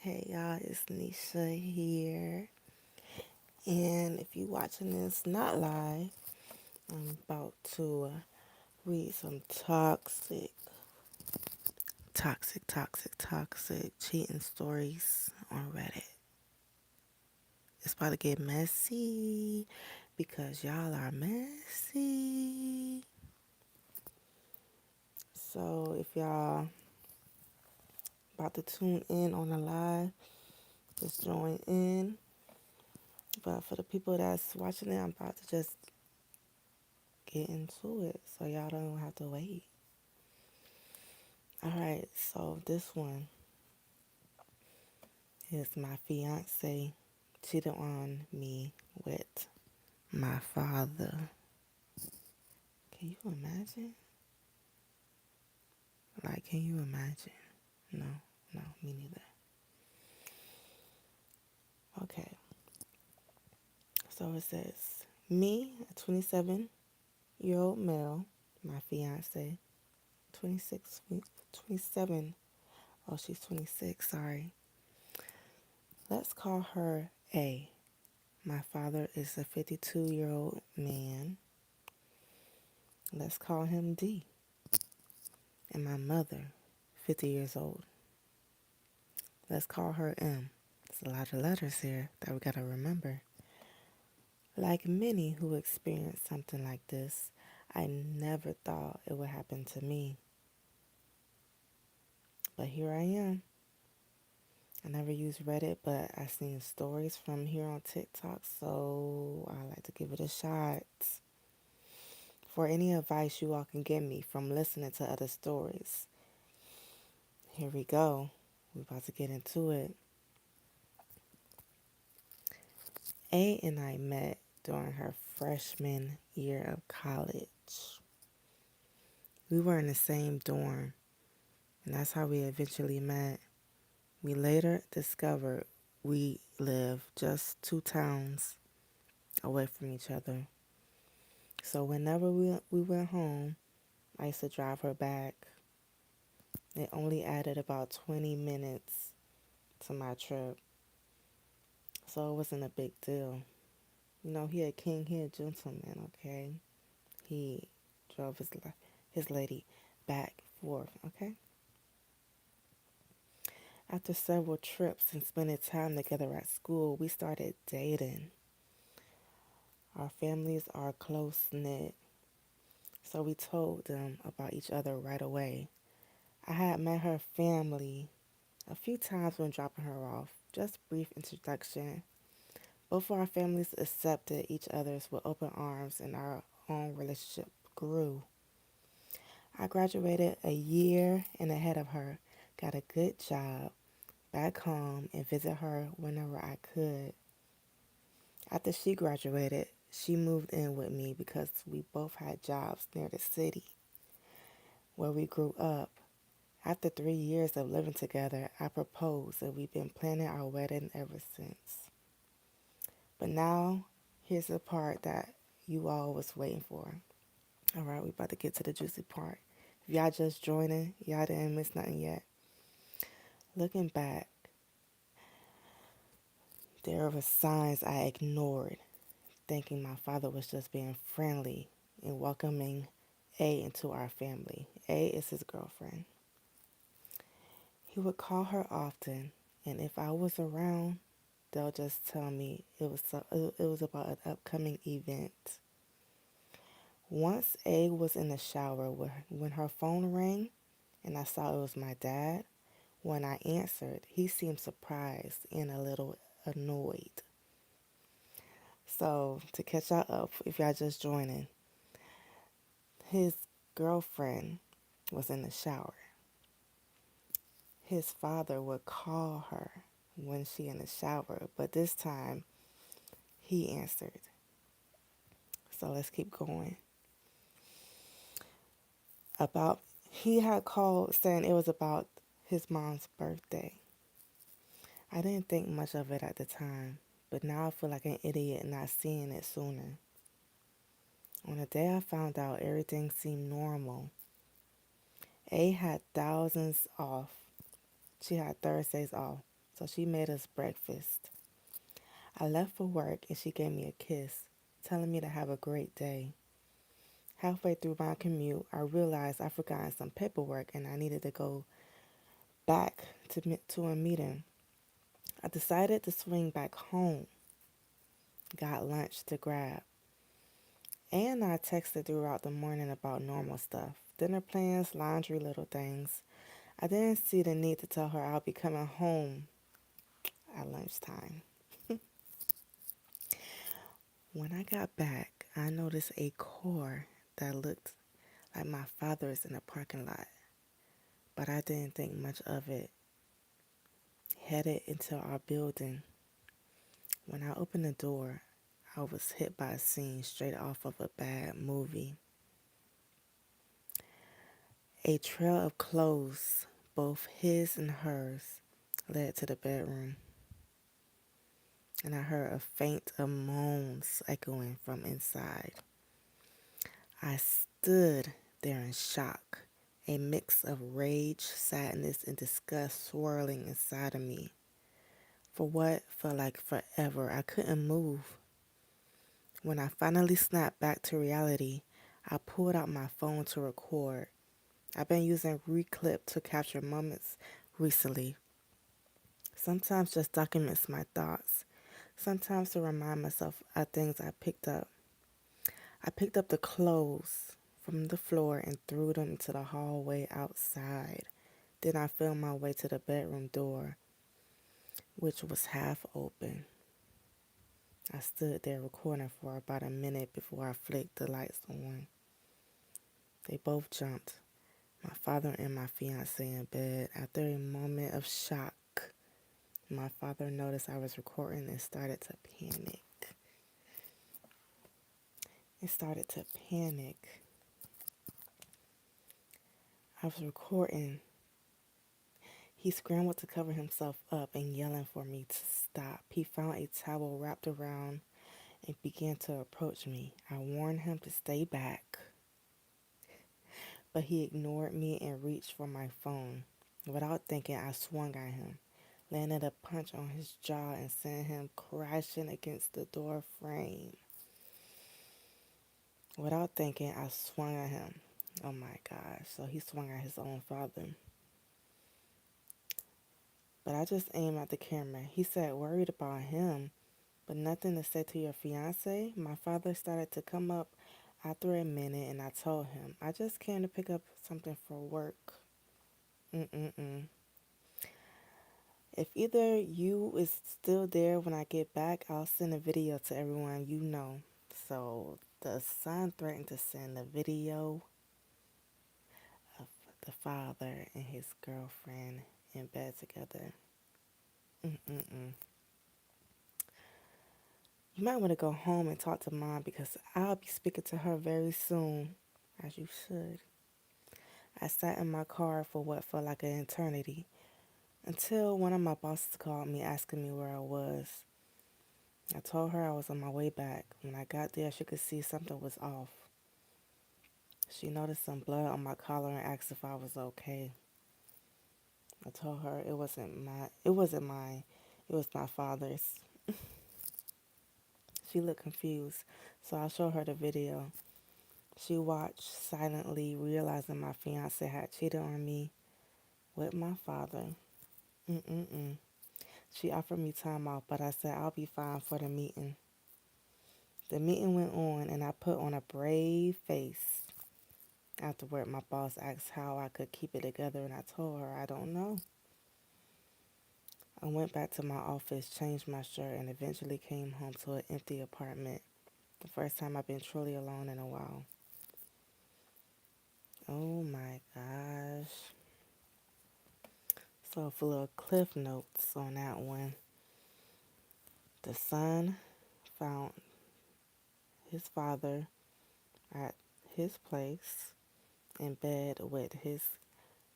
Hey y'all, it's Nisha here. And if you watching this not live, I'm about to read some toxic cheating stories on Reddit. It's about to get messy because y'all are messy. So if y'all about to tune in on the live, just join in. But for the people that's watching it, I'm about to just get into it so y'all don't have to wait. All right, so this one is my fiance cheated on me with my father. Can you imagine? Like, can you imagine? No, no, me neither. Okay, so it says, me, a 27-year-old male, my fiance, 26, 27, oh, she's 26, sorry. Let's call her A. My father is a 52-year-old man. Let's call him D. And my mother, 50 years old. Let's call her M. There's a lot of letters here that we gotta remember. Like many who experience something like this, I never thought it would happen to me. But here I am. I never used Reddit, but I seen stories from here on TikTok, so I like to give it a shot. For any advice you all can give me from listening to other stories. Here we go. We're about to get into it. A and I met during her freshman year of college. We were in the same dorm, and that's how we eventually met. We later discovered we lived just 2 towns away from each other. So whenever we went home, I used to drive her back. It only added about 20 minutes to my trip, so it wasn't a big deal. You know, he a king, he a gentleman, okay? He drove his lady back and forth, okay? After several trips and spending time together at school, we started dating. Our families are close knit, so we told them about each other right away. I had met her family a few times when dropping her off, just brief introduction. Both of our families accepted each other's with open arms, and our own relationship grew. I graduated a year and ahead of her, got a good job back home, and visit her whenever I could. After she graduated, she moved in with me because we both had jobs near the city where we grew up. After 3 years of living together, I proposed, and we've been planning our wedding ever since. But now, here's the part that you all was waiting for. All right, we about to get to the juicy part. If y'all just joining, y'all didn't miss nothing yet. Looking back, there were signs I ignored, thinking my father was just being friendly and welcoming A into our family. A is his girlfriend. He would call her often, and if I was around, they'll just tell me it was about an upcoming event. Once A was in the shower when her phone rang, and I saw it was my dad. When I answered, he seemed surprised and a little annoyed. So, to catch y'all up, if y'all just joining, his girlfriend was in the shower. His father would call her when she in the shower, but this time he answered. So let's keep going. About he had called saying it was about his mom's birthday. I didn't think much of it at the time, but now I feel like an idiot not seeing it sooner. On the day I found out, everything seemed normal. A had thousands off. She had Thursdays off, so she made us breakfast. I left for work and she gave me a kiss, telling me to have a great day. Halfway through my commute, I realized I forgot some paperwork and I needed to go back to a meeting. I decided to swing back home, got lunch to grab, and I texted throughout the morning about normal stuff, dinner plans, laundry, little things. I didn't see the need to tell her I'll be coming home at lunchtime. When I got back, I noticed a car that looked like my father's in the parking lot, but I didn't think much of it. Headed into our building. When I opened the door, I was hit by a scene straight off of a bad movie. A trail of clothes, both his and hers, led to the bedroom, and I heard a faint of moans echoing from inside. I stood there in shock, a mix of rage, sadness, and disgust swirling inside of me. For what felt like forever, I couldn't move. When I finally snapped back to reality, I pulled out my phone to record. I've been using Reclip to capture moments recently. Sometimes just documents my thoughts. Sometimes to remind myself of things I picked up. I picked up the clothes from the floor and threw them into the hallway outside. Then I found my way to the bedroom door, which was half open. I stood there recording for about a minute before I flicked the lights on. They both jumped, my father and my fiance in bed. After a moment of shock, my father noticed I was recording and started to panic. I was recording. He scrambled to cover himself up and yelling for me to stop. He found a towel wrapped around and began to approach me. I warned him to stay back, but he ignored me and reached for my phone. Without thinking, I swung at him, landed a punch on his jaw and sent him crashing against the door frame. Without thinking, I swung at him. Oh my gosh. So he swung at his own father. But I just aimed at the camera. He said, worried about him, but nothing to say to your fiance? My father started to come up after a minute and I told him, I just came to pick up something for work. If either you is still there when I get back, I'll send a video to everyone you know. So the son threatened to send a video of the father and his girlfriend in bed together. You might want to go home and talk to mom because I'll be speaking to her very soon, as you should. I sat in my car for what felt like an eternity until one of my bosses called me asking me where I was. I told her I was on my way back. When I got there, she could see something was off. She noticed some blood on my collar and asked if I was okay. I told her it wasn't mine, it was my father's. She looked confused, so I showed her the video. She watched silently, realizing my fiance had cheated on me with my father. She offered me time off, but I said I'll be fine for the meeting. The meeting went on, and I put on a brave face. Afterward, my boss asked how I could keep it together, and I told her I don't know. I went back to my office, changed my shirt, and eventually came home to an empty apartment. The first time I've been truly alone in a while. Oh my gosh. So for little cliff notes on that one. The son found his father at his place in bed with his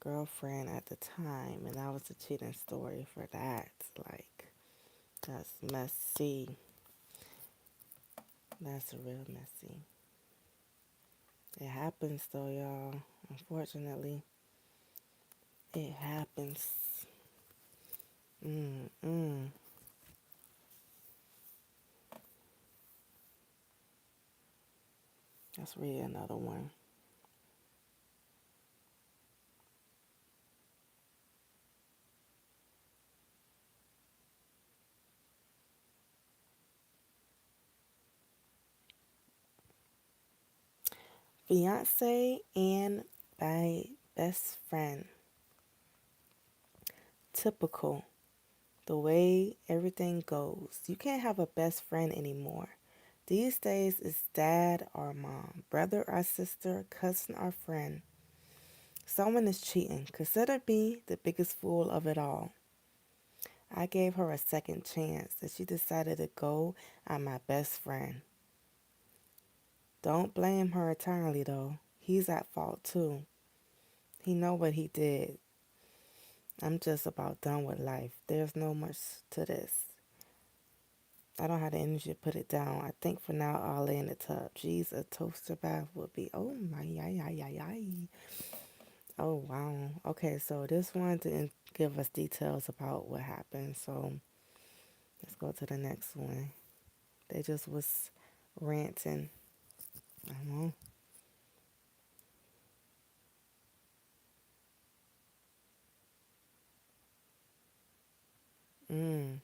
girlfriend at the time, and that was the cheating story for that. Like, that's messy. That's real messy. It happens though, y'all. Unfortunately, it happens. Mm-mm. Let's read another one. Fiance and my best friend. Typical. The way everything goes. You can't have a best friend anymore. These days, it's dad or mom, brother or sister, cousin or friend. Someone is cheating. Consider me the biggest fool of it all. I gave her a second chance and she decided to go at my best friend. Don't blame her entirely though. He's at fault too. He know what he did. I'm just about done with life. There's no much to this. I don't have the energy to put it down. I think for now I'll lay in the tub. Geez, a toaster bath would be, oh my, ay. Oh wow. Okay, so this one didn't give us details about what happened. So let's go to the next one. They just was ranting. I don't know. Mm.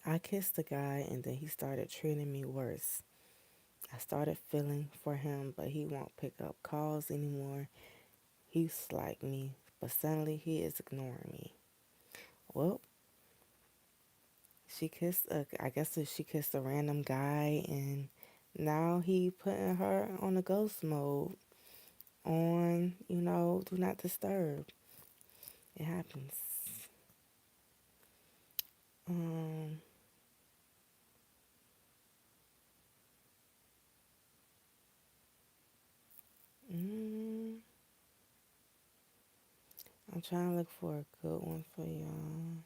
I kissed the guy and then he started treating me worse. I started feeling for him, but he won't pick up calls anymore. He's like me, but suddenly he is ignoring me. Well, I guess she kissed a random guy and now he putting her on a ghost mode on, do not disturb. It happens. Um, mm, I'm trying to look for a good one for y'all.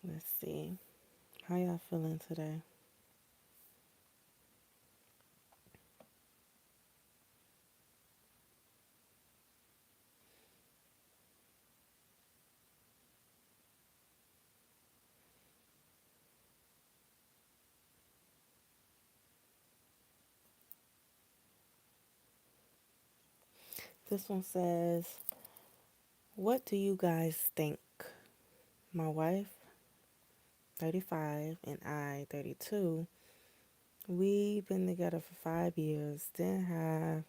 Let's see. How y'all feeling today? This one says, what do you guys think? My wife, 35, and I, 32, we've been together for 5 years, didn't have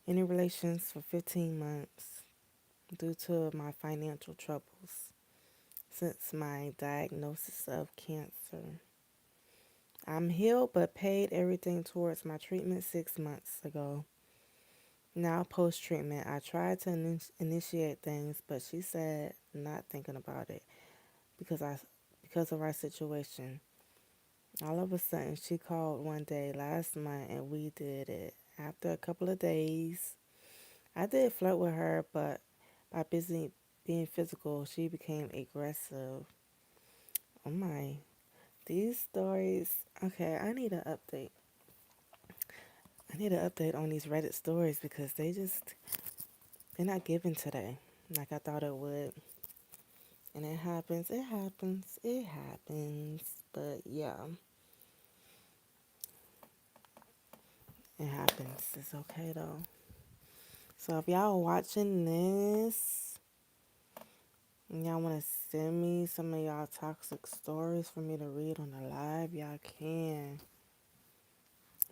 any relations for 15 months due to my financial troubles since my diagnosis of cancer. I'm healed but paid everything towards my treatment 6 months ago. Now, post treatment, I tried to initiate things, but she said not thinking about it because I because of our situation. All of a sudden, she called one day last month and we did it. After a couple of days, I did flirt with her, but by busy being physical, she became aggressive. Oh my, these stories. Okay, I need an update on these Reddit stories because they're not giving today like I thought it would. And it happens. But yeah, it happens. It's okay though. So if y'all are watching this and y'all want to send me some of y'all toxic stories for me to read on the live, y'all can.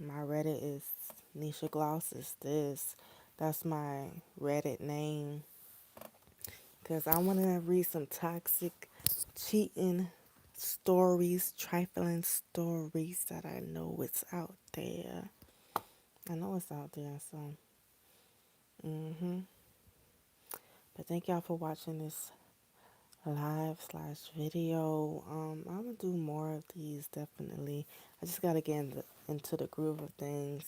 My Reddit is Nisha Gloss is this. That's my Reddit name. Because I want to read some toxic, cheating stories, trifling stories that I know it's out there. I know it's out there, so. But thank y'all for watching this live slash video. I'm gonna do more of these definitely. I just gotta get into the groove of things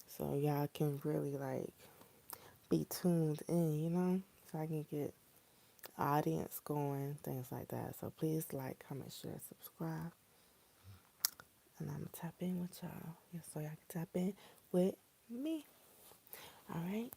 so y'all can really like be tuned in, so I can get audience going, things like that. So please like, comment, share, subscribe. And I'm going to tap in with y'all. Yeah, so y'all can tap in with me. All right.